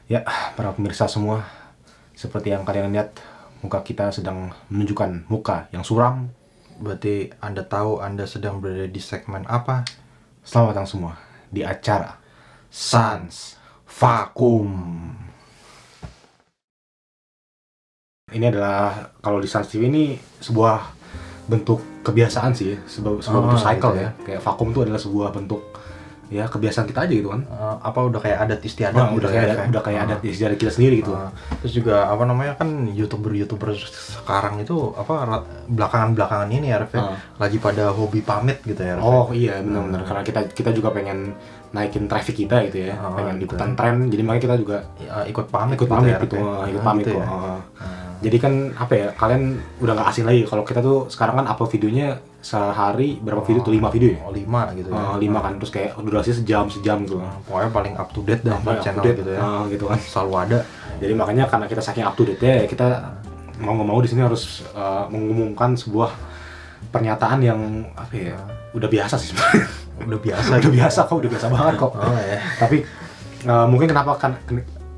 Ya, para pemirsa semua, seperti yang kalian lihat, muka kita sedang menunjukkan muka yang suram. Berarti Anda tahu Anda sedang berada di segmen apa? Selamat datang semua di acara Sans Vakum. Ini adalah, kalau di Sans TV ini sebuah bentuk kebiasaan sih ya, sebuah bentuk cycle gitu ya. Kayak vakum itu adalah sebuah bentuk ya kebiasaan kita aja gitu kan. Apa udah kayak adat istiadat gitu udah kayak adat istiadat kita sendiri gitu. Terus juga apa namanya kan youtuber sekarang itu apa belakangan ini ya Ref, lagi pada hobi pamit gitu ya Ref. Oh iya benar-benar, karena kita juga pengen naikin traffic kita gitu ya, pengen gitu ikutan tren, jadi makanya kita juga ikut pamit ikut gitu pamit ya, gitu, Ref, ikut pamit gitu kok. ya. Jadi kan apa ya, kalian udah nggak asing lagi kalau kita tuh sekarang kan upload videonya sehari berapa video tuh, 5 video ya? 5 gitu ya. 5 kan, terus kayak durasinya sejam gitu. Pokoknya paling up to date dah buat channel gitu ya. Gitu kan. Selalu ada. Jadi makanya karena kita saking up to date ya, kita mau nggak mau di sini harus mengumumkan sebuah pernyataan yang apa ya, udah biasa sih sebenarnya. Udah biasa. udah biasa banget kok. Ya. Tapi mungkin kenapa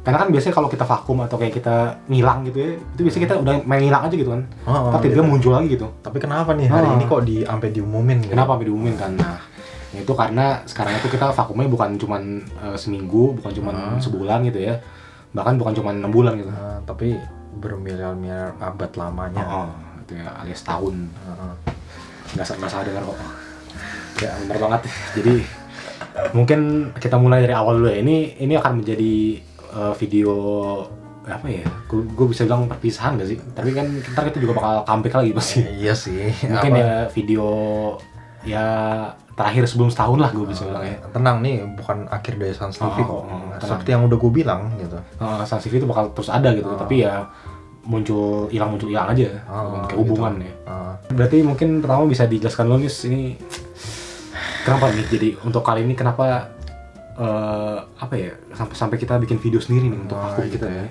karena kan biasanya kalau kita vakum atau kayak kita ngilang gitu ya, itu biasanya kita udah main ngilang aja gitu kan. Tapi tiba-tiba muncul lagi gitu. Tapi kenapa nih hari ini kok sampai diumumin gitu? Kenapa sampai diumumin kan? Nah, itu karena sekarang itu kita vakumnya bukan cuman seminggu, bukan cuman sebulan gitu ya. Bahkan bukan cuman 6 bulan gitu. Tapi bermiliar-miliar abad lamanya. Itu ya, alias tahun. Nggak salah dengar kok. Ya benar banget. Jadi mungkin kita mulai dari awal dulu ya. Ini akan menjadi video apa ya? Gue bisa bilang perpisahan nggak sih? Tapi kan ntar kita juga bakal comeback lagi pasti. Iya sih. Mungkin ya video ya terakhir sebelum setahun lah gue bisa bilang ya. Tenang nih, bukan akhir dari Sans TV kok. Seperti yang udah gue bilang gitu. Sans TV itu bakal terus ada gitu. Tapi ya muncul hilang aja. Kayak hubungan gitu. Ya. Berarti mungkin pertama bisa dijelaskan dulu nih, ini kenapa nih jadi untuk kali ini kenapa apa ya sampai kita bikin video sendiri nih untuk vakum kita ya.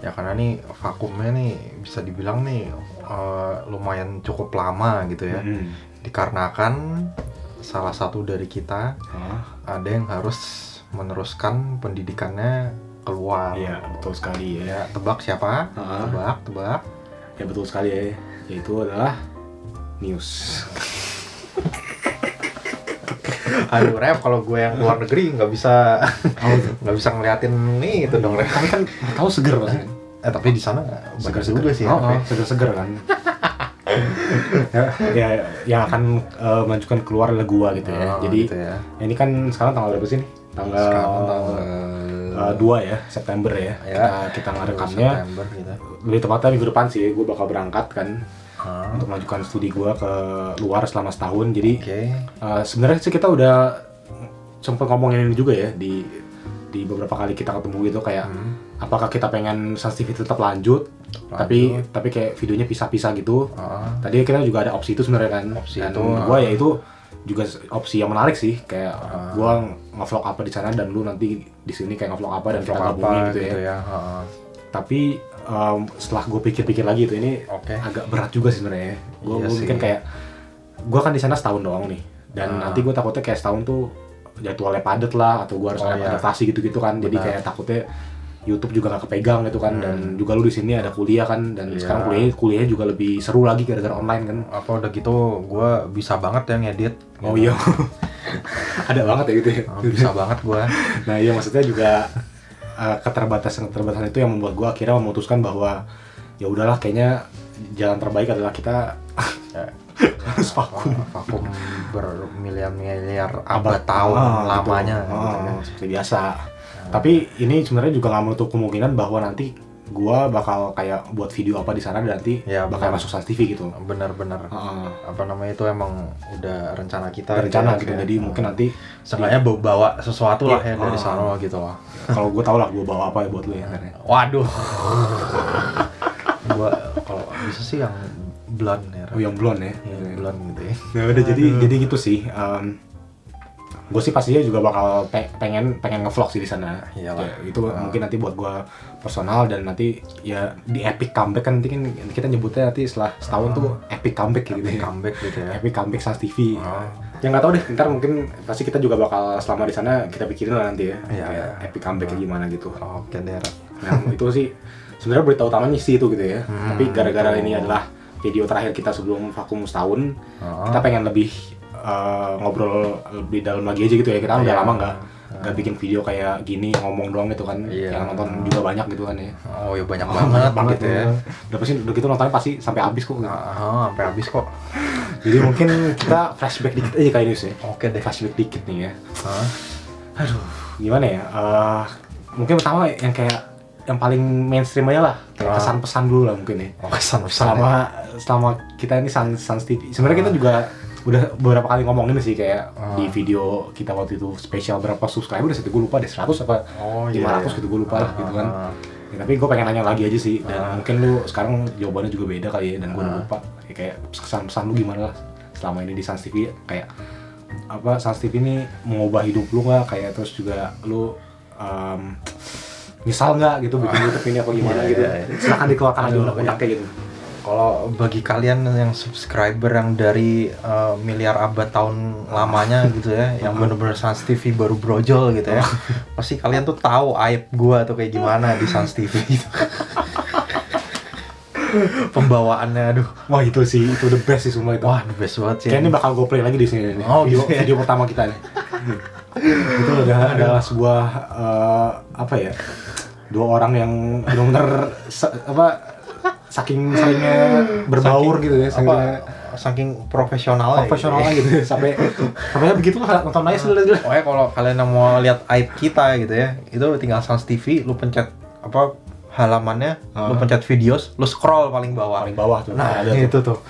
Ya karena nih vakumnya nih bisa dibilang nih lumayan cukup lama gitu ya. Dikarenakan salah satu dari kita ada yang harus meneruskan pendidikannya keluar. Iya betul sekali ya. Tebak siapa? Tebak. Ya betul sekali ya. Yaitu adalah News. Aduh Ref, kalau gue yang luar negeri nggak bisa ngeliatin nih itu dong Ref. Tapi kan tahu seger pasti. Tapi di sana seger juga sih. Seger kan. ya yang akan melanjutkan keluar adalah gua gitu ya. Jadi gitu ya. Ini kan sekarang tanggal berapa sih nih? Tanggal 2 ya, September ya. Kita ngerekamnya. Gitu. Lebih tepatnya minggu depan sih, gua bakal berangkat kan. Untuk melanjutkan studi gua ke luar selama setahun. Jadi sebenarnya sih kita udah sempat ngomongin ini juga ya di beberapa kali kita ketemu gitu, kayak apakah kita pengen Sans TV tetap lanjut. Tapi kayak videonya pisah-pisah gitu. Tadi kita juga ada opsi itu sebenarnya kan. Dan gua ya itu juga opsi yang menarik sih, kayak gua nge-vlog apa di sana dan lu nanti di sini kayak nge-vlog apa dan kita gabungin gitu ya. Tapi setelah gue pikir-pikir lagi itu ini agak berat juga sih sebenarnya. Gue mungkin kayak gue kan di sana setahun doang nih, dan nanti gue takutnya kayak setahun tuh jadwalnya padet lah, atau gue harus adaptasi gitu kan. Jadi kayak takutnya YouTube juga nggak kepegang gitu kan. Dan juga lu di sini ada kuliah kan, dan sekarang kuliahnya juga lebih seru lagi gara-gara online kan. Apa udah gitu gue bisa banget ya ngedit. Oh iya. Ada banget ya gitu ya. Bisa banget gue. Nah iya, maksudnya juga keterbatasan itu yang membuat gue akhirnya memutuskan bahwa ya udahlah, kayaknya jalan terbaik adalah kita harus vakum bermiliar-miliar abad tahun lamanya gitu. Seperti biasa. Tapi ini sebenarnya juga nggak menutup kemungkinan bahwa nanti gue bakal kayak buat video apa di sana dan nanti bakal masuk Sans TV gitu. Benar-benar. Apa namanya itu emang udah rencana kita. Gitu. Jadi mungkin nanti seenggaknya bawa sesuatu lah ya dari sana gitu lah. Kalau gue tau lah gue bawa apa ya buat lu ya. Waduh. Gue kalau bisa sih yang blonde ya. Oh yang blonde ya. Blonde gitu ya. Nah udah jadi gitu sih. gue sih pastinya juga bakal pengen nge-vlog sih di sana. Iyalah. Ya, itu mungkin nanti buat gue personal, dan nanti ya di epic comeback kan nanti kan kita nyebutnya nanti setelah setahun tuh epic comeback gitu Epic ya. comeback gitu ya. Epic comeback Sans TV. Yang nggak tahu deh, ntar mungkin pasti kita juga bakal selama di sana kita pikirin lah nanti ya. Iya, Kayak epic comeback gimana gitu. Oke deh. Nah itu sih sebenarnya berita utamanya sih itu gitu ya. Tapi gara-gara ini adalah video terakhir kita sebelum vakum setahun, kita pengen lebih ngobrol lebih dalam lagi aja gitu ya. Kita udah lama nggak bikin video kayak gini ngomong doang gitu kan. Yang nonton juga banyak gitu kan ya. Oh ya banyak banget gitu ya. Udah gitu nontonnya pasti sampai habis kok. Sampai habis kok. Jadi mungkin kita flashback dikit aja kali ini sih. Oke deh. Flashback dikit nih ya. Aduh, gimana ya? Mungkin pertama yang paling mainstream aja lah, kayak kesan-pesan dulu lah mungkin ya. Kesan-pesan. Selama kita ini Sans TV. Sebenarnya kita juga udah beberapa kali ngomong ini sih, kayak di video kita waktu itu spesial berapa subscriber udah gue lupa deh, 100 apa 500 gitu gue lupa lah gitu kan. Ya, tapi gue pengen nanya lagi aja sih, dan mungkin lu sekarang jawabannya juga beda kali ya, dan gue udah lupa. Kayak kesan-pesan lu gimana lah selama ini di Sans TV, kayak apa Sans TV ini mengubah hidup lu nggak, kayak terus juga lu nyesal nggak gitu bikin YouTube ini apa gimana gitu. Silakan dikeluarkan aja unek-uneknya gitu. Kalau bagi kalian yang subscriber yang dari miliar abad tahun lamanya gitu ya, yang bener-bener Sans TV baru brojol gitu ya, pasti kalian tuh tahu aib gua tuh kayak gimana di Sans TV gitu. Pembawaannya aduh. Wah itu the best sih semua itu. Wah the best banget sih. Kayaknya ini bakal gue play lagi di sini nih. Video pertama kita nih. Itu adalah sebuah apa ya? Dua orang yang benar-benar saking salingnya berbaur gitu ya, saking profesionalnya gitu ya, sampai begitu lah nonton aja sih. Pokoknya kalau kalian mau lihat aib kita gitu ya, itu tinggal Sans TV, lu pencet halamannya, lu pencet videos, lu scroll paling bawah tuh. Nah, itu tuh.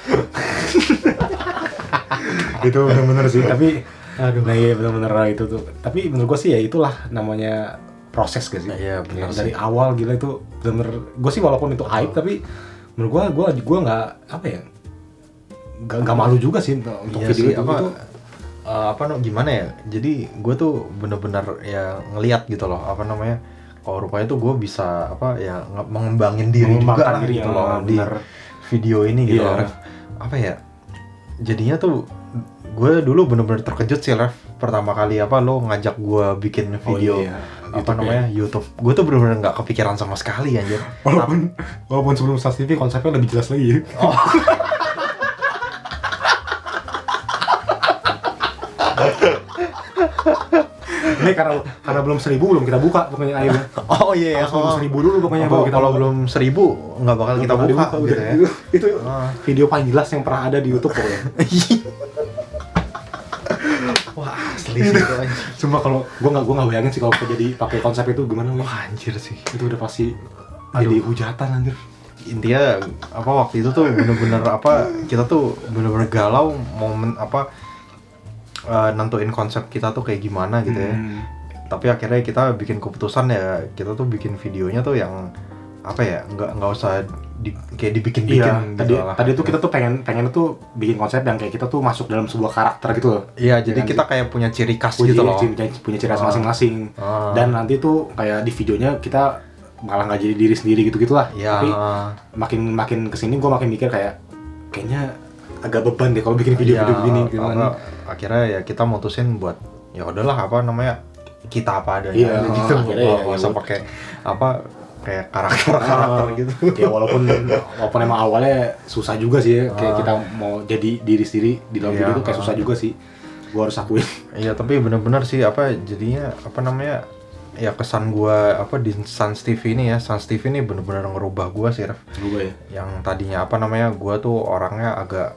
Itu benar-benar sih, tapi nah iya benar-benar itu tuh. Tapi menurut gua sih ya itulah namanya proses gak sih? Iya benar dari awal gila itu bener. Gue sih walaupun itu aib, tapi menurut gue nggak apa ya, nggak malu juga sih untuk video itu. Gimana ya? Jadi gue tuh bener-bener ya ngelihat gitu loh, kalau rupanya tuh gue bisa mengembangin diri juga lah gitu loh di video ini gitu loh, Ref. Apa ya? Jadinya tuh gue dulu bener-bener terkejut sih, Ref. Pertama kali lo ngajak gue bikin video YouTube. Gue tuh bener-bener nggak kepikiran sama sekali anjir. Walaupun sebelum Sans TV konsepnya lebih jelas lagi. Ini karena belum 1000 belum kita buka pokoknya akhirnya. Oh iya. Belum 1000 dulu pokoknya baru kita. Kalau belum 1000 nggak bakal kita buka gitu ya. Itu video paling jelas yang pernah ada di YouTube pokoknya. Wah asli sih itu anjir. Cuma kalau gue nggak bayangin sih kalau jadi pakai konsep itu gimana. Wah anjir sih. Itu udah pasti jadi hujatan anjir. Intinya waktu itu tuh bener-bener kita tuh bener-bener galau momen nentuin konsep kita tuh kayak gimana gitu ya. Tapi akhirnya kita bikin keputusan ya, kita tuh bikin videonya tuh yang nggak usah kayak dibikin-bikin gitu lah. Tadi tuh kita tuh pengen tuh bikin konsep yang kayak kita tuh masuk dalam sebuah karakter gitu loh. Iya, jadi kita kayak punya ciri khas gitu loh. Punya ciri khas masing-masing. Dan nanti tuh kayak di videonya kita malah nggak jadi diri sendiri gitu-gitulah. Ya. Tapi makin kesini gue makin mikir kayaknya agak beban deh kalau bikin video-video begini gimana. Akhirnya ya kita mutusin buat ya udahlah kita apa adanya gitu. Nggak usah pakai kayak karakter gitu. Ya walaupun emang awalnya susah juga sih ya, kayak kita mau jadi diri sendiri di dalam video itu kayak susah juga sih. Gua harus akuin. Iya, tapi benar-benar sih jadinya ya kesan gua di Sans TV ini ya. Sans TV ini benar-benar ngerubah gua sih, Ref. Ya. Yang tadinya gua tuh orangnya agak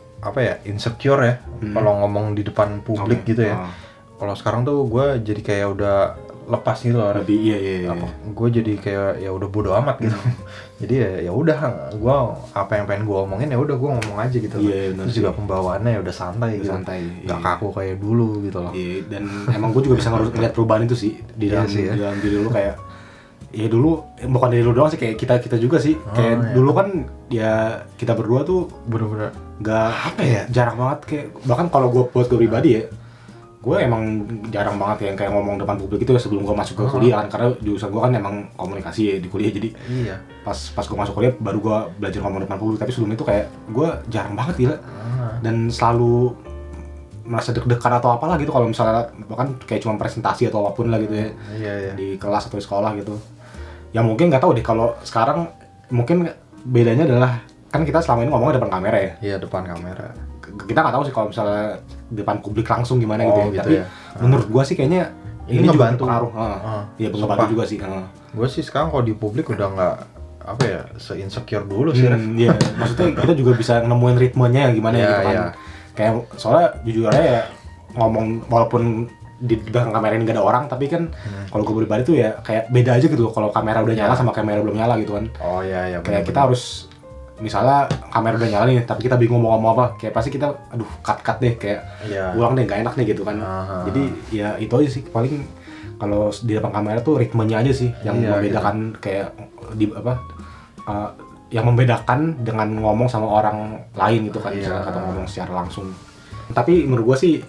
insecure ya kalau ngomong di depan publik gitu ya. Kalau sekarang tuh gua jadi kayak udah lepas gitu loh. Lebih iya. Gue jadi kayak ya udah bodo amat gitu. Jadi ya udah gua apa yang pengen gua omongin ya udah gua ngomong aja gitu. Iya, terus juga pembawaannya ya udah santai gitu. Nggak kaku kayak dulu gitu loh. Iya, dan emang gue juga bisa ngeliat perubahan itu sih di dalam diri lu kayak ya dulu bukan dari lu doang sih, kayak kita juga sih. Dulu kan ya kita berdua tuh bener-bener nggak jarang banget, kayak bahkan kalau buat gue pribadi ya gue emang jarang banget yang kayak ngomong depan publik itu ya sebelum gue masuk ke kuliah kan, karena jurusan gue kan emang komunikasi ya di kuliah, jadi pas gue masuk kuliah baru gue belajar ngomong depan publik, tapi sebelum itu kayak gue jarang banget gila, dan selalu merasa deg-degan atau apalah gitu kalau misalnya bahkan kayak cuma presentasi atau apapun lah gitu ya, di kelas atau di sekolah gitu. Ya mungkin nggak tahu deh kalau sekarang, mungkin bedanya adalah kan kita selama ini ngomongnya depan kamera ya. Iya, depan kamera. Kita nggak tahu sih kalau misalnya depan publik langsung gimana gitu ya. Gitu tapi ya. Menurut gua sih kayaknya ini juga ngebantu. berpengaruh. Iya, ngebantu juga sih. Gue sih sekarang kalau di publik udah nggak apa ya, se-insecure dulu sih. Iya, maksudnya kita juga bisa nemuin ritmenya gimana gitu kan. Kayak soalnya jujur aja ya, ngomong walaupun di belakang kamera ini gak ada orang, tapi kan kalau gue pribadi tuh ya kayak beda aja gitu kalau kamera udah nyala sama kamera belum nyala gitu kan. Kayak kita harus misalnya kamera udah nyala nih, tapi kita bingung mau ngomong apa, kayak pasti kita aduh cut deh, kayak ulang deh, gak enak nih gitu kan. Jadi ya itu aja sih paling kalau di depan kamera tuh ritmenya aja sih yang membedakan gitu. Kayak di yang membedakan dengan ngomong sama orang lain gitu kan, misalnya atau ngomong secara langsung. Tapi menurut gua sih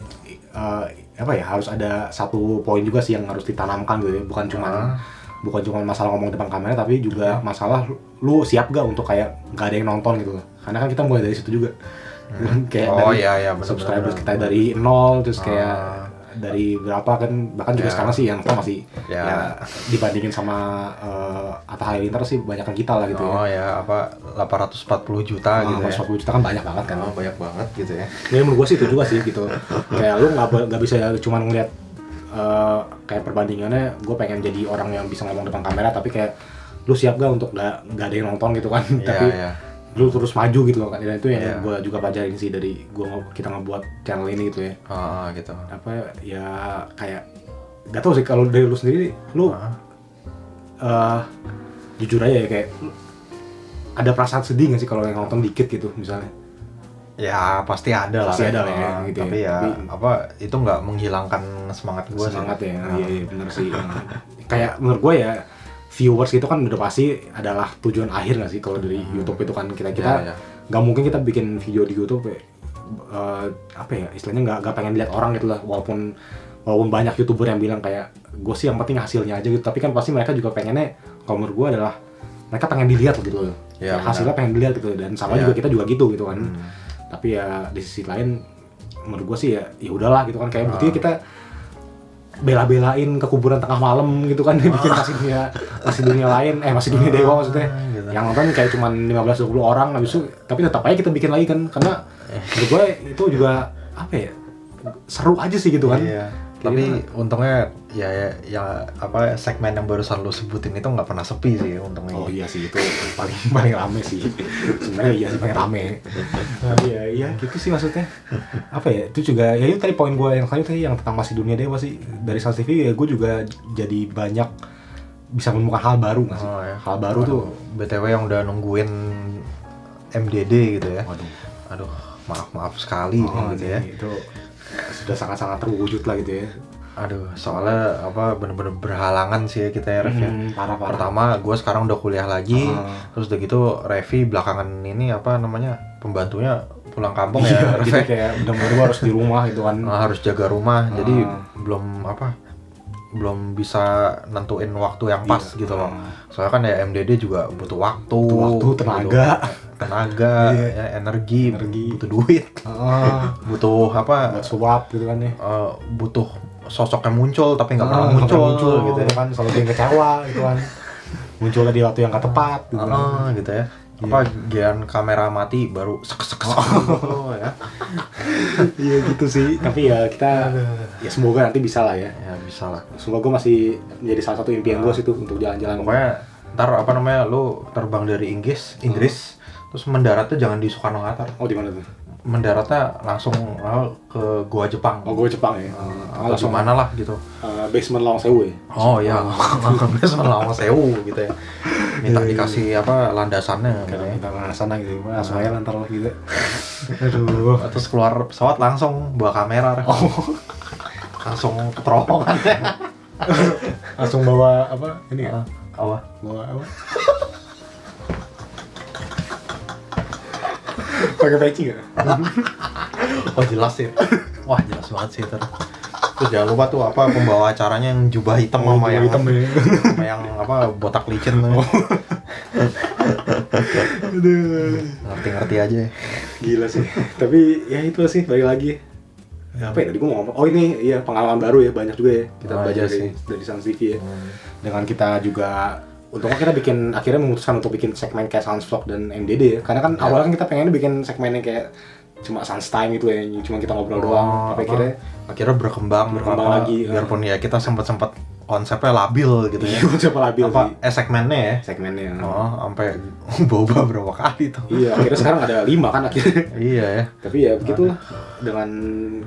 harus ada satu poin juga sih yang harus ditanamkan gitu ya, bukan cuma masalah ngomong depan kamera, tapi juga masalah lu siap gak untuk kayak gak ada yang nonton gitu loh. Karena kan kita mulai dari situ juga. Kayak dari subscribers kita dari 0 terus kayak dari berapa kan, bahkan juga sekarang sih yang nonton masih ya dibandingin sama Atta Halilintar sih banyak kan kita lah gitu ya. 840 juta gitu ya. 840 juta kan banyak banget kan. Banyak banget gitu ya. Jadi menurut gue sih itu juga sih gitu. Kayak lu nggak bisa cuma ngeliat kayak perbandingannya, gue pengen jadi orang yang bisa ngomong depan kamera, tapi kayak lu siap gak untuk nggak ada yang nonton gitu kan. Tapi lu terus maju gitu loh kan, dan itu yang gue juga pelajarin sih dari kita ngebuat channel ini gitu ya. Gitu. Apa ya, kayak nggak tahu sih kalau dari lu sendiri, lu jujur aja ya, kayak ada perasaan sedih nggak sih kalau yang nonton dikit gitu misalnya? Ya pasti ada lah. Pasti ada lah ya, gitu tapi itu nggak menghilangkan semangat gue sih. Semangat ya, iya bener sih. Kayak menurut gue ya, viewers itu kan udah pasti adalah tujuan akhir nggak sih kalau dari YouTube itu kan. Kita nggak mungkin kita bikin video di YouTube istilahnya nggak pengen lihat orang gitu lah, walaupun banyak YouTuber yang bilang kayak gue sih yang penting hasilnya aja gitu, tapi kan pasti mereka juga pengennya, kalau menurut gue adalah mereka pengen dilihat gitu loh. Hasilnya pengen dilihat gitu, dan sama juga kita juga gitu kan. Tapi ya di sisi lain menurut gue sih ya udahlah gitu kan, kayak buktinya kita bela-belain ke kuburan tengah malam gitu kan, bikin masih dunia lain, masih dunia dewa maksudnya, gitu. Yang nonton kayak cuma 15-20 orang habis itu, tapi tetap aja kita bikin lagi kan, karena menurut gue itu juga seru aja sih gitu kan. Tapi untungnya segmen yang barusan lu sebutin itu nggak pernah sepi sih untungnya. Iya sih, itu paling rame sih sebenarnya. Iya sih, paling rame. Iya gitu sih maksudnya. Itu juga ya itu tadi poin gue yang tadi yang tentang masih dunia dewa sih, dari Stars TV ya gue juga jadi banyak bisa menemukan hal baru nggak sih. Hal baru tuh BTW yang udah nungguin MDD gitu ya. Aduh maaf sekali gitu ya. Itu sudah sangat-sangat terwujud lah gitu ya. Aduh, soalnya bener-bener berhalangan sih ya kita ya, Rev ya. Parah. Pertama, gue sekarang udah kuliah lagi, terus udah gitu Revi belakangan ini pembantunya pulang kampung ya, Rev. Jadi kayak bener-bener harus di rumah gitu kan. Harus jaga rumah, jadi belum bisa nentuin waktu yang pas gitu loh. Soalnya kan ya MDD juga butuh waktu, tenaga, ya, energi, butuh duit, butuh buat suap gitu kan ya. Butuh sosok yang muncul tapi nggak pernah muncul gitu ya kan, selalu bikin kecewa gitu kan. Munculnya di waktu yang nggak tepat gitu. Gitu ya. Gian kamera mati baru sek ya. Iya gitu sih. Tapi ya kita ya semoga nanti bisa lah ya. Ya bisa lah. Semoga masih menjadi salah satu impian gue sih tuh untuk jalan-jalan. Pokoknya ntar lu terbang dari Inggris terus mendarat tuh jangan di Soekarno-Hatta. Di mana tuh? Mendaratnya langsung ke Goa Jepang. Goa Jepang ya. Langsung mana lah gitu. Basement Lawang Sewu ya. Iya. Basement Lawang Sewu gitu ya. Minta dikasih landasannya gitu ya. Minta landasannya gitu. Langsung aja lantar lah gitu. Aduh. Terus keluar pesawat langsung bawa kamera. Langsung ke terowongan. Langsung bawa ini ya? Bawa apa? Pakai peci nggak? Jelas sih. Wah jelas banget sih Terus jangan lupa tuh apa pembawa acaranya yang jubah hitam sama yang hitam ya. sama yang apa botak licin tuh. Aduh. Ngerti-ngerti aja. Gila sih. Tapi ya itu sih balik lagi. Apa ya tadi gue mau ngomong? Oh ini ya pengalaman baru ya, banyak juga ya kita belajar dari Sans TV ya. Dengan kita juga untungnya kita akhirnya memutuskan untuk bikin segmen kayak Sans Vlog dan MDD ya. Karena kan awalnya kan kita pengennya bikin segmennya kayak cuma Sans Time itu ya, cuma kita ngobrol doang. Tapi akhirnya berkembang lagi. Biarpun ya kita sempat konsepnya labil gitu ya. Konsepnya labil apa, sih. segmennya ya. Segmennya. Oh, sampai berubah berapa kali tuh. Iya, akhirnya sekarang ada 5 kan akhirnya. Iya ya. Tapi ya begitulah. Dengan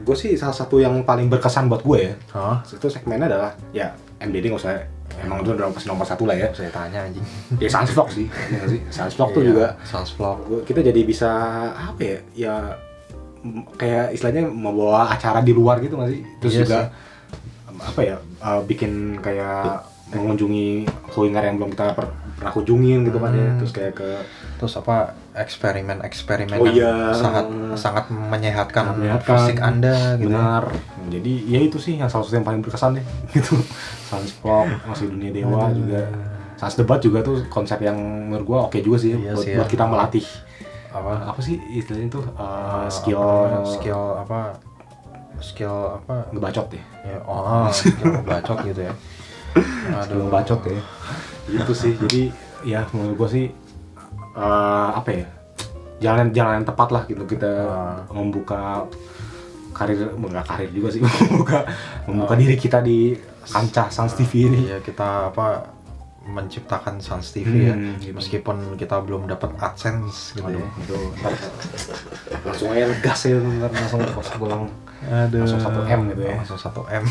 gue sih salah satu yang paling berkesan buat gue ya. Itu segmennya adalah ya MDD nggak usah. Emang itu udah pasti nomor 1 lah ya. Saya tanya anjing. Ya Sans Vlog sih. Ya nggak sih? Sans Vlog tuh juga. Sans Vlog. Kita jadi bisa apa ya? Ya kayak istilahnya membawa acara di luar gitu nggak sih? Terus iya juga sih. Apa ya? Bikin kayak mengunjungi kuliner yang belum kita pernah kunjungin gitu kan ya. Terus kayak terus apa eksperimen yang sangat menyehatkan fisik Anda gitu. Benar. Jadi ya itu sih yang salah satu yang paling berkesan deh gitu. Sans Vlog, masih Dunia Dewa juga. Sans Debat juga tuh konsep yang menurut gua oke juga sih ya, buat kita melatih apa sih istilahnya tuh skill ngebacot ya. Skill ngebacot gitu ya. Skill ngebacot ya. Gitu sih. Jadi ya menurut gua sih apa ya? Jalan yang tepat lah gitu kita membuka enggak karir juga sih, membuka diri kita di kancah Sans TV ini. Iya, kita menciptakan Sans TV ya, gitu. meskipun kita belum dapat AdSense gitu. Aduh, itu langsung aja ngegas ya, langsung pulang. Langsung 1M gitu ya. Langsung 1M.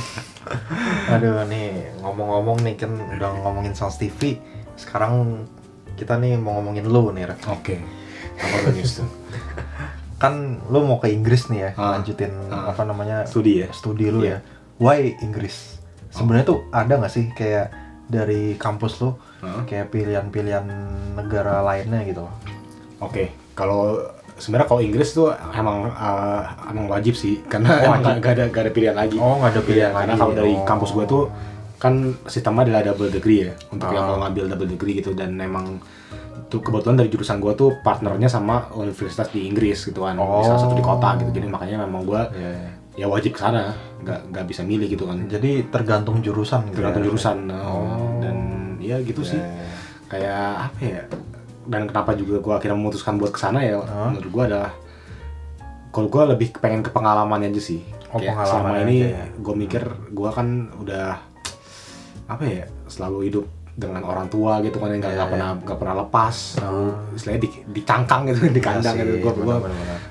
Aduh, nih ngomong-ngomong nih kan udah ngomongin Sans TV, sekarang kita nih mau ngomongin lu nih, Rek. Oke. Apa news tuh? Kan lu mau ke Inggris nih ya, lanjutin studi lu ya. Why Inggris? Sebenarnya tuh ada nggak sih kayak dari kampus lu kayak pilihan-pilihan negara lainnya gitu? Oke, kalau Inggris tuh emang wajib sih, karena nggak ada pilihan lagi. Oh, nggak ada pilihan lagi. Karena kalau dari kampus gue tuh kan sistemnya adalah double degree ya, untuk yang mau ngambil double degree gitu, dan emang tuh kebetulan dari jurusan gue tuh partnernya sama universitas di Inggris gitu kan, salah satu di kota gitu, jadi makanya memang gue ya wajib kesana, nggak bisa milih gitu kan. Jadi tergantung jurusan gitu. Jurusan. Dan ya gitu sih. Kayak apa ya? Dan kenapa juga gue akhirnya memutuskan buat kesana ya? Menurut gue adalah kalau gue lebih pengen ke pengalamannya aja sih. Kayak selama ini gue mikir gue kan udah apa ya? Selalu hidup dengan orang tua gitu kan, yang nggak pernah lepas, istilahnya dicangkang gitu, di kandang gitu. Gue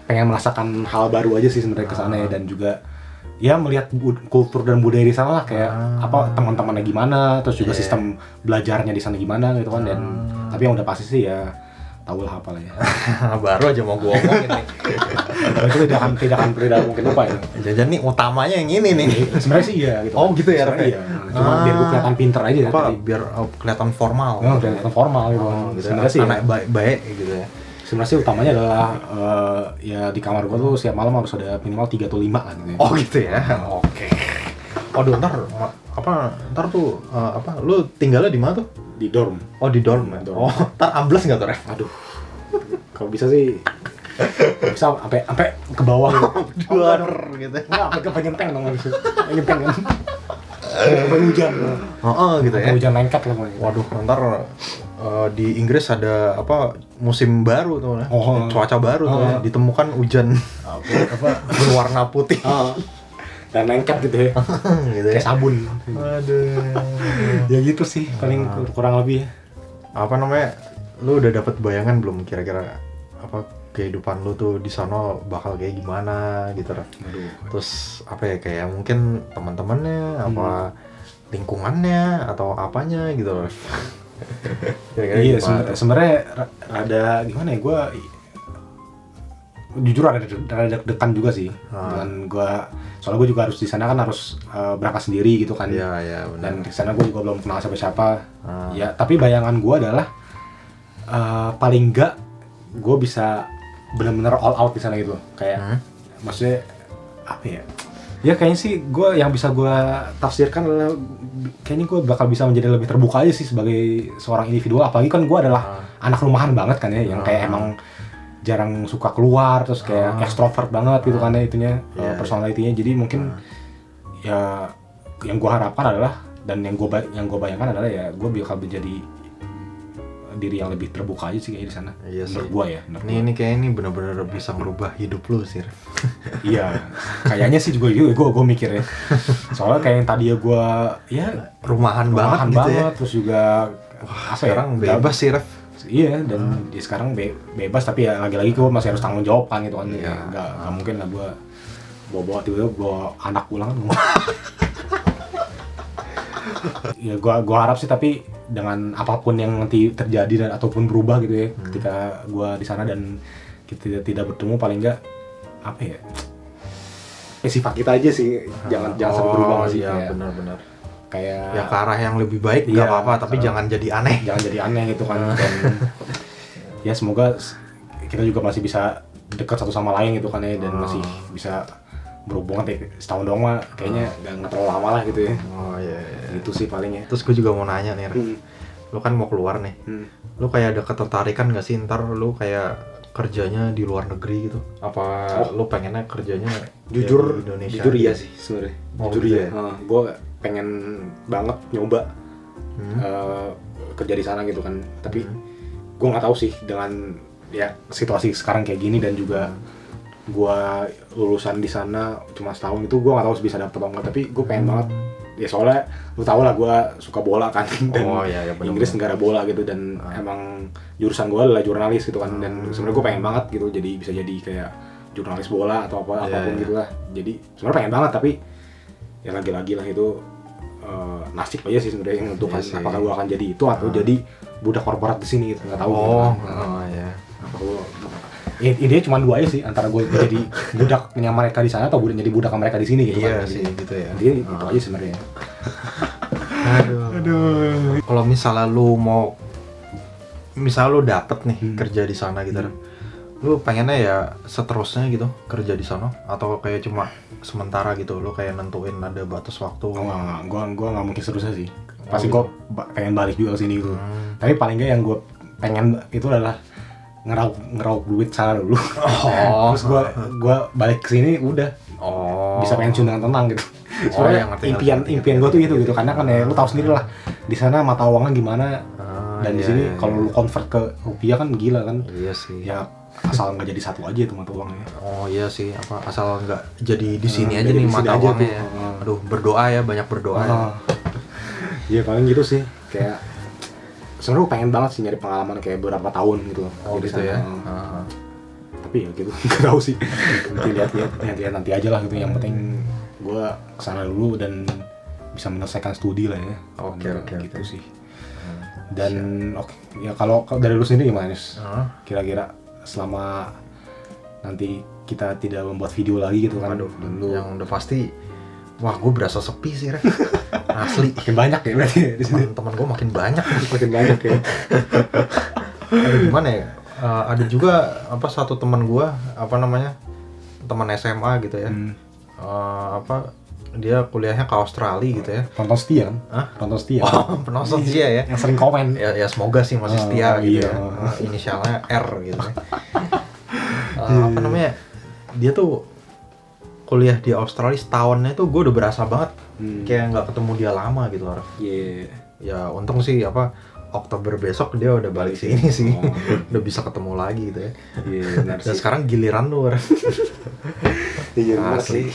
pengen merasakan hal baru aja sih sebenarnya kesana ya, dan juga ya melihat kultur dan budaya di sana lah, kayak apa teman-temannya gimana, terus juga sistem belajarnya di sana gimana gitu kan. Dan tapi yang udah pasti sih ya tahu lah apa lah ya. Baru aja mau gue omongin nih. Itu tidak mungkin lupa ya. Jajan nih utamanya yang ini nih. Sebenarnya sih iya gitu. Oh gitu ya, Iya. Cuma biar gue kelihatan pinter aja ya. Biar kelihatan formal. Kelihatan formal gitu. Sebenarnya sih anak baik gitu ya. Sebenarnya sih utamanya adalah ya di kamar gue tuh setiap malam harus ada minimal 3 atau 5 lah gitu ya. Oh gitu ya. Oke. Aduh, ntar tuh lu tinggalnya di mana tuh? Di dorm. Oh, di dorm. Oh, ntar ambles nggak tuh, Ref? Aduh. Kalau bisa sih bisa sampai ke bawah gitu. Luar gitu. Enggak, sampai ke penyenteng dong habis itu. Penyenteng kan. Sampai hujan. Gitu ya. Hujan lengket lah pokoknya. Waduh, ntar di Inggris ada musim baru tuh, cuaca baru tuh, ditemukan hujan berwarna putih. Dan lengket gitu ya. Gitu ya. Kayak sabun. Aduh. Ya gitu sih, paling kurang lebih ya. Apa namanya? Lu udah dapat bayangan belum kira-kira kehidupan lu tuh di sana bakal kayak gimana gitu, Ref? Terus apa ya, kayak mungkin teman-temannya, lingkungannya atau apanya gitu, Ref? Iya, sebenarnya ada gimana ya, gue jujur ada deg-degan juga sih dengan gue, soalnya gue juga harus di sana kan harus berangkat sendiri gitu kan. Iya benar. Dan di sana gue juga belum kenal siapa-siapa. Ya tapi bayangan gue adalah paling enggak gue bisa benar-benar all out di sana gitu, kayak maksudnya apa ya, Ya kayaknya sih gue yang bisa gue tafsirkan adalah kayaknya gue bakal bisa menjadi lebih terbuka aja sih sebagai seorang individual, apalagi kan gue adalah anak rumahan banget kan ya, yang kayak emang jarang suka keluar, terus kayak ekstrovert banget gitu kan ya itunya, personality-nya. Jadi mungkin ya yang gue harapkan adalah, dan yang gue bayangkan adalah ya gue bakal menjadi diri yang lebih terbuka aja sih kayak di sana. Iya sih. Menurut gue ya. Ini kayak ini benar-benar bisa merubah hidup lu sih. Iya, kayaknya sih juga gue mikir ya. Soalnya kayak yang tadi ya gue ya rumahan banget gitu ya. Terus juga sekarang bebas sih, Ref. Iya, dan di sekarang bebas, tapi ya lagi-lagi gue masih harus tanggung jawab kan gitu kan. Iya. Nggak mungkin lah gue bawa tiba-tiba bawa anak pulang kan. Ya gue harap sih, tapi dengan apapun yang nanti terjadi dan ataupun berubah gitu ya, ketika gue di sana dan kita tidak bertemu, paling enggak apa ya, sifat kita aja sih jangan sampai berubah sih. Iya, benar-benar. Kayak ya ke arah yang lebih baik nggak apa-apa, tapi jangan jadi aneh. Jangan jadi aneh gitu kan. Dan ya semoga kita juga masih bisa dekat satu sama lain gitu kan ya, dan masih bisa berhubungan setahun doang mah kayaknya nggak terlalu lama lah gitu ya. Oh iya. Itu sih palingnya. Terus gue juga mau nanya nih, lu kan mau keluar nih, lu kayak ada ketertarikan nggak sih ntar lu kayak kerjanya di luar negeri gitu? Apa lu pengennya kerjanya jujur di Indonesia? Jujur iya sih sebenarnya. Jujur gitu iya. Gue pengen banget nyoba kerja di sana gitu kan. Tapi gue nggak tahu sih dengan ya situasi sekarang kayak gini, dan juga gue lulusan di sana cuma setahun itu, gue nggak tahu bisa dapet atau enggak. Tapi gue pengen banget ya, soalnya lu tau lah gue suka bola kan, dan Inggris negara bola gitu, dan emang jurusan gue adalah jurnalis gitu kan, dan sebenarnya gue pengen banget gitu jadi bisa jadi kayak jurnalis bola atau apapun gitu lah. Jadi sebenarnya pengen banget, tapi ya lagi-lagi lah itu nasib aja sih sebenarnya yang menentukan apakah gue akan jadi itu atau jadi budak korporat di sini gitu, nggak tahu. Apa gue intinya cuma dua aja sih, antara gue jadi budaknya mereka di sana atau jadi budak mereka di sini gitu. Iya kan, sih gitu ya. Intinya itu aja sebenarnya. Aduh. Kalau misalnya lu dapet nih kerja di sana gitu, lu pengennya ya seterusnya gitu kerja di sana, atau kayak cuma sementara gitu, lu kayak nentuin ada batas waktu? Gue nggak mungkin seterusnya sih. Pasti gue pengen balik juga ke sini gitu. Tapi paling nggak yang gue pengen itu adalah ngeraup duit sana dulu. Terus gue balik ke sini udah bisa pensiun dengan tenang gitu. Soalnya impian gue tuh gitu karena kan ya lu tahu sendiri lah di sana mata uangnya gimana, dan di sini kalau lu convert ke rupiah kan gila kan. Iya sih. Ya asal nggak jadi satu aja itu mata uangnya. Oh iya sih, apa asal nggak jadi di sini aja nih mata uangnya. Aduh, berdoa ya, banyak berdoa. Iya paling gitu sih, kayak sebenarnya gue pengen banget sih nyari pengalaman kayak beberapa tahun gitu. Gitu ya. Tapi ya gitu, nggak tahu sih. Nanti aja lah gitu. Yang penting gue kesana dulu dan bisa menyelesaikan studi lah ya. Oke. Gitu sih. Dan ya kalau dari lu sendiri gimana Nus? Kira-kira selama nanti kita tidak membuat video lagi gitu kan? Dulu yang udah pasti, wah gue berasa sepi sih, Ref. Asli. Makin banyak ya berarti di sini. Teman gue makin banyak. Makin banyak ya. Gimana ya? Ada juga satu teman gue, teman SMA gitu ya. Dia kuliahnya ke Australia gitu ya. Penonton setia kan? Penonton setia. Penonton setia ya. Yang sering komen. Ya semoga sih masih setia gitu ya. Inisialnya R gitu ya. Dia tuh kuliah di Australia setahunnya tuh gue udah berasa banget kayak nggak ketemu dia lama gitu, Arif. Ya untung sih Oktober besok dia udah balik sini sih. Udah bisa ketemu lagi gitu ya. Benar Dan sih. sekarang giliran lu, Arif. Iya benar sih.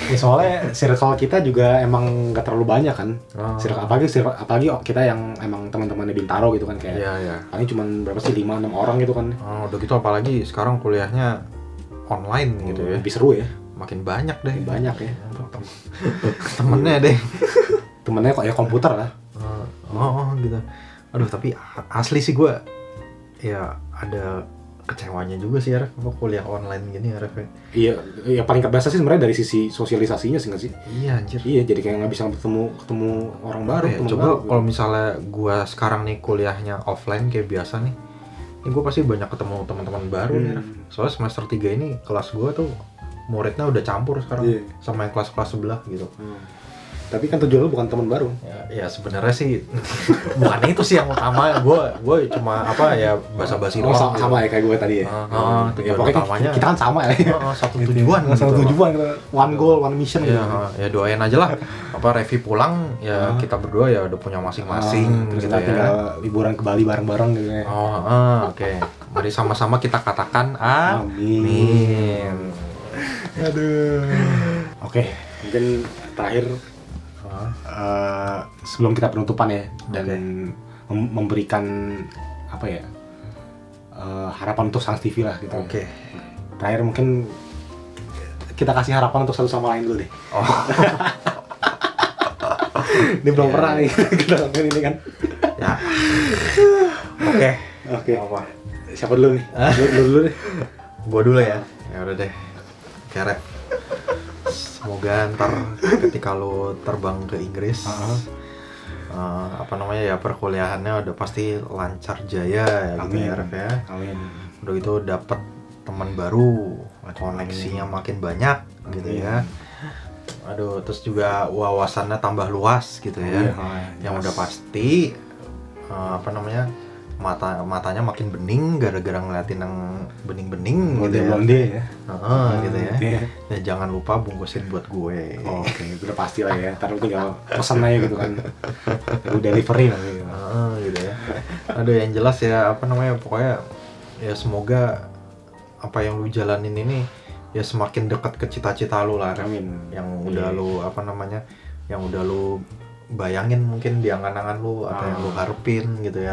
Ya soalnya circle kita juga emang nggak terlalu banyak kan. Apalagi kita yang emang teman-temannya Bintaro gitu kan, kayak. Iya. Paling cuma berapa sih, 5-6 orang gitu kan. Udah gitu apalagi sekarang kuliahnya online gitu ya. Lebih seru ya. Makin banyak deh. Banyak ya. Temennya deh. Temennya kok ya komputer lah. Gitu. Aduh, tapi asli sih gue ya ada kecewanya juga sih, Arif, kuliah online gini, Arif. Iya, yang paling kebiasa sih sebenarnya dari sisi sosialisasinya sih nggak sih? Iya, anjir. Iya, jadi kayak nggak bisa ketemu orang baru. Coba kalau misalnya gue sekarang nih kuliahnya offline kayak biasa nih, ini gue pasti banyak ketemu teman-teman baru nih, Arif. Soalnya semester 3 ini kelas gue tuh muridnya udah campur sekarang sama yang kelas-kelas sebelah gitu. Tapi kan tujuan lu bukan teman baru. Ya sebenarnya sih bukan itu sih yang utama. Gue cuma basa-basi doang. Sama ya kayak gue tadi ya. Tujuan utamanya kita kan sama ya. Satu tujuan. Satu tujuan, one goal, one mission. Ya doain aja lah. Revi pulang ya kita berdua ya udah punya masing-masing. Terus kita tinggal liburan ke Bali bareng-bareng gitu ya. Oke. Mari sama-sama kita katakan amin. Aduh. Oke, mungkin terakhir sebelum kita penutupan ya dan memberikan apa ya harapan untuk Sans TV lah gitu. Terakhir mungkin kita kasih harapan untuk satu sama lain dulu deh. Ini belum pernah nih kita lakukan ini kan. Ya. Oke. Apa? Siapa dulu nih? Dulu deh. Gua dulu ya. Ya udah deh. Keret. Semoga ntar ketika lo terbang ke Inggris perkuliahannya udah pasti lancar jaya gitu ya Ref ya. Amin. Udah itu dapet teman baru, koneksinya makin banyak gitu ya. Aduh, terus juga wawasannya tambah luas gitu ya. Yang udah pasti matanya makin bening gara-gara ngeliatin yang bening-bening gitu ya. Blonde ya. Gitu ya. Ya jangan lupa bungkusin buat gue. Oke, udah pasti lah ya. Ntar lu tinggal pesan aja gitu kan. Lu delivery lah gitu. Gitu ya. Aduh, yang jelas ya pokoknya ya semoga apa yang lu jalanin ini ya semakin dekat ke cita-cita lu lah. Amin. Yang udah lu yang udah lu bayangin mungkin di angan-angan lu atau yang lu harapin gitu ya.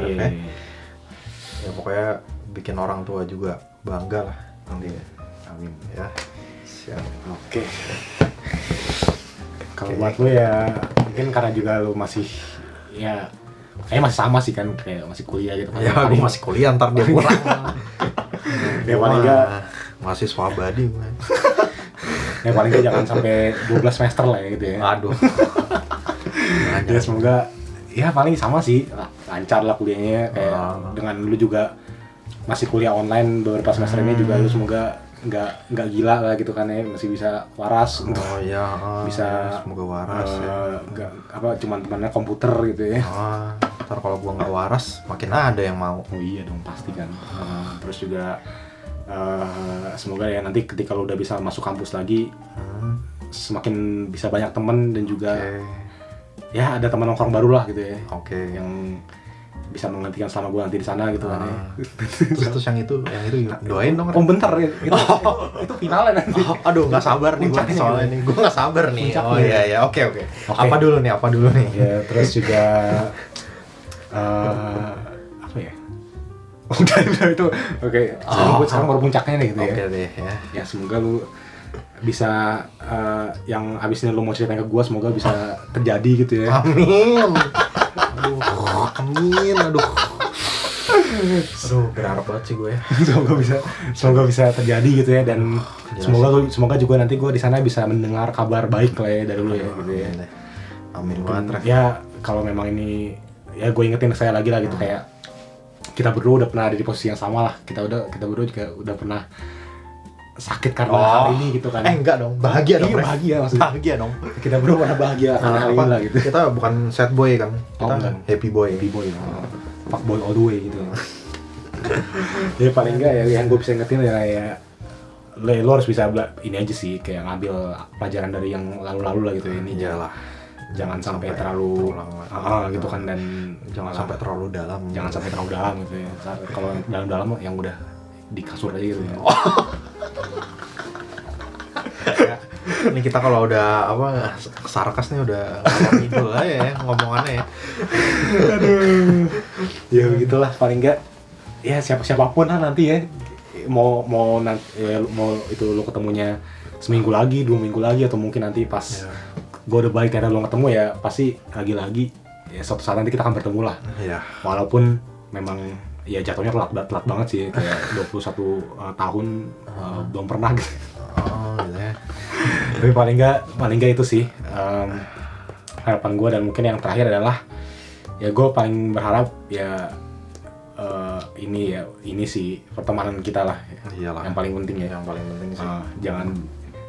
Ya pokoknya bikin orang tua juga bangga lah nanti ya. Amin ya. Siap. Oke. Kalau buat lu ya mungkin karena juga lu masih ya kayaknya masih sama sih kan, kayak masih kuliah gitu kan. Ya gue masih kuliah, ntar dia pulang. Ya paling enggak mahasiswa abadi gue. Ya paling enggak jangan sampai 12 semester lah ya gitu ya. Aduh. Ya semoga ya paling sama sih, lancar lah kuliahnya kayak dengan lu juga masih kuliah online beberapa semester ini juga lu semoga nggak gila lah gitu kan ya, masih bisa waras bisa semoga waras nggak cuman temannya komputer gitu ya. Ntar kalau gua nggak waras makin ada yang mau. Oh iya dong pasti kan. Terus juga semoga ya nanti ketika lu udah bisa masuk kampus lagi semakin bisa banyak teman dan juga ya ada teman nongkrong baru lah gitu ya. Yang bisa menggantikan selama gue nanti di sana gitu kan ya. Terus yang itu doain dong. Oh bentar ya. Itu finalnya nanti. Aduh nggak sabar nih gue soalnya nih. Gue nggak sabar nih. Oh iya oke. Apa dulu nih? Ya terus juga apa ya? Udah itu. Oke. Sekarang baru puncaknya nih gitu ya. Oke deh ya. Ya semoga lu bisa yang abis ini lu mau ceritain ke gue semoga bisa terjadi gitu ya. Amin. Aduh, berharap banget sih gue. semoga bisa terjadi gitu ya, dan semoga juga nanti gue di sana bisa mendengar kabar baik lah ya dari lu ya gitu ya. Amin banget. Ya kalau memang ini ya gue ingetin saya lagi lah gitu, kayak kita berdua udah pernah ada di posisi yang sama lah. Kita berdua juga udah pernah sakit karena hal ini gitu kan. Enggak dong, bahagia dong. Bahagia maksudnya. Bahagia dong. Kita berdua pernah bahagia karena hal ini lah gitu. Kita bukan sad boy kan. Kita happy boy. Fuck boy all the way gitu. Ya paling enggak ya yang gue bisa ingetin ya lo harus bisa ini aja sih, kayak ngambil pelajaran dari yang lalu-lalu lah gitu ya. Ini jangan sampai terlalu gitu kan, dan jangan sampai terlalu dalam. Jangan sampai terlalu dalam gitu ya. Kalau dalam-dalam yang udah di kasur aja gitu ya. Ini kita kalau udah sarkas nih udah ngomong aja ya ngomongannya ya. Aduh. Ya begitulah, paling enggak ya siapapun lah nanti ya mau itu lo ketemunya seminggu lagi, 2 minggu lagi, atau mungkin nanti pas gue udah baik karena lo ketemu ya pasti lagi ya suatu saat nanti kita akan bertemu lah. Walaupun memang ya jatuhnya telat banget sih, kayak 21 tahun belum pernah gitu. Gitu ya. Tapi paling enggak itu sih harapan gue. Dan mungkin yang terakhir adalah ya gue paling berharap ya ini sih pertemanan kita lah. Iyalah. Yang paling penting ya. Yang paling penting sih. Jangan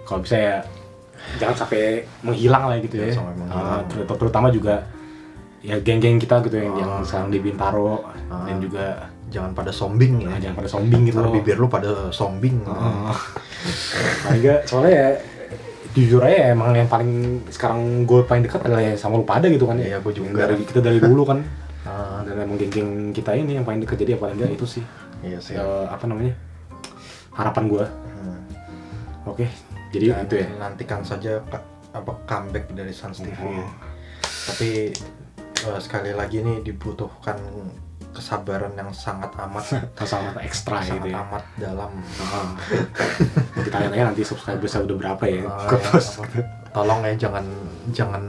kalau bisa ya jangan sampai menghilang lah gitu ya. Terutama juga ya geng-geng kita gitu yang sekarang di Bintaro dan juga jangan pada sombing ya. Jangan pada sombing gitu loh. Bibir lu pada sombing. Soalnya ya jujur aja emang yang paling sekarang gue paling dekat adalah ya sama lu pada gitu kan. Iya, gue juga. Kita dari dulu kan. Dan emang geng-geng kita ini yang paling dekat, jadi ya paling enggak itu sih. Iya sih. Harapan gue. Oke, jadi itu ya. Nantikan saja comeback dari Sans TV. Tapi sekali lagi nih dibutuhkan kesabaran yang sangat ekstra sangat gitu ya. Amat dalam. Kita lihat aja nanti subscribersnya udah berapa ya. Tolong ya jangan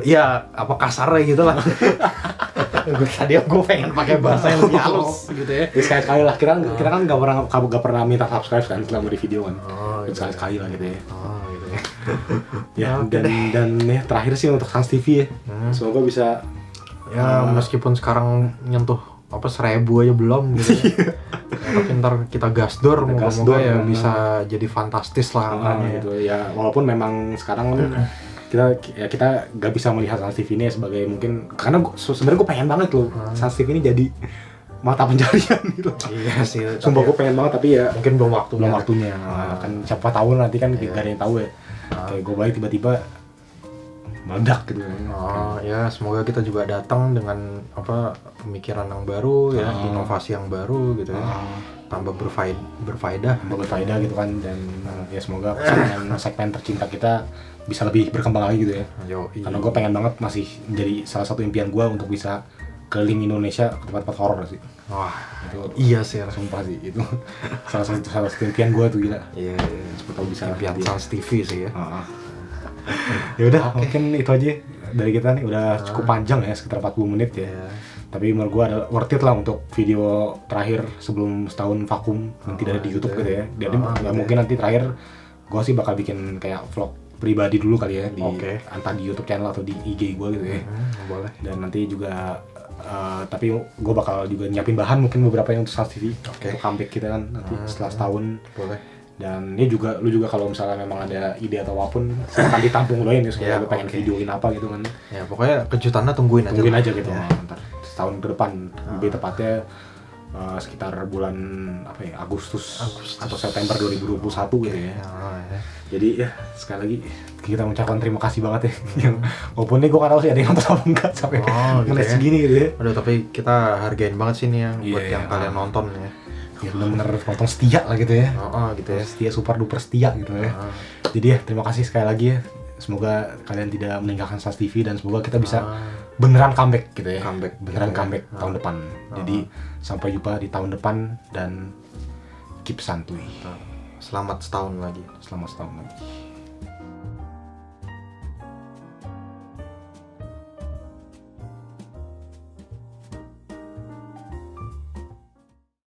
ya apa kasarnya gitu lah. Tadi gue pengen pakai bahasa yang lebih halus gitu ya. Sekali-sekali lah, kita kan gak pernah minta subscribe kan selama di video kan. Sekali-sekali lah gitu ya. Ya, dan ya terakhir sih untuk Sans TV ya. Semoga bisa ya meskipun sekarang nyentuh 1.000 aja belum gitu ya. Tapi ntar kita gasdor, moga-moga ya bisa jadi fantastis lah gitu ya. Walaupun memang sekarang kita gak bisa melihat Sans TV ini sebagai mungkin, karena sebenarnya gue pengen banget loh Sans TV ini jadi mata pencarian gitu. Iya sih. Sumpah gue pengen banget, tapi ya mungkin belum waktunya. Kan siapa tahu nanti kan gak ada yang tahu ya. Kayak gue balik tiba-tiba meledak gitu. Ya semoga kita juga datang dengan pemikiran yang baru ya, inovasi yang baru gitu ya. Tambah berfaedah gitu kan, dan ya semoga segmen tercinta kita bisa lebih berkembang lagi gitu ya. Karena gue pengen banget, masih menjadi salah satu impian gue untuk bisa keliling Indonesia ke tempat-tempat horor sih. Wah, itu iya sih, sumpah sih itu salah satu impian gue tuh, gila. Iya. Seperti bisa impian Sans TV sih ya. Ya udah, mungkin itu aja dari kita nih, udah cukup panjang ya, sekitar 40 menit ya. Tapi menurut gue ada worth it lah untuk video terakhir sebelum setahun vakum nanti dari di YouTube gitu ya. Jadi mungkin nanti terakhir gue sih bakal bikin kayak vlog pribadi dulu kali ya, entah di YouTube channel atau di IG gue gitu ya. Boleh. Dan nanti juga tapi gue bakal juga nyiapin bahan mungkin beberapa yang untuk Sans TV untuk comeback kita kan nanti setelah setahun. Boleh. Dan ini juga lu juga kalau misalnya memang ada ide atau apapun silakan ditampung lo ini, soalnya lu pengen videoin apa gitu kan. Ya pokoknya kejutannya tungguin aja gitu. Ntar setahun ke depan, lebih tepatnya sekitar bulan Agustus atau September 2021 gitu ya. Jadi ya sekali lagi kita mengucapkan terima kasih banget ya. Walaupun nih gue gak tau sih ada yang nonton apa enggak sampai menit segini gitu ya. Aduh, tapi kita hargain banget sih nih yang buat yang kalian nonton ya. Ya bener-bener nonton setia lah gitu ya. Gitu ya. Setia, super duper setia gitu ya. Jadi ya terima kasih sekali lagi ya. Semoga kalian tidak meninggalkan Sans TV dan semoga kita bisa beneran comeback gitu ya. Beneran comeback tahun depan. Jadi sampai jumpa di tahun depan dan keep santuy. Selamat setahun lagi. Selamat setahun lagi.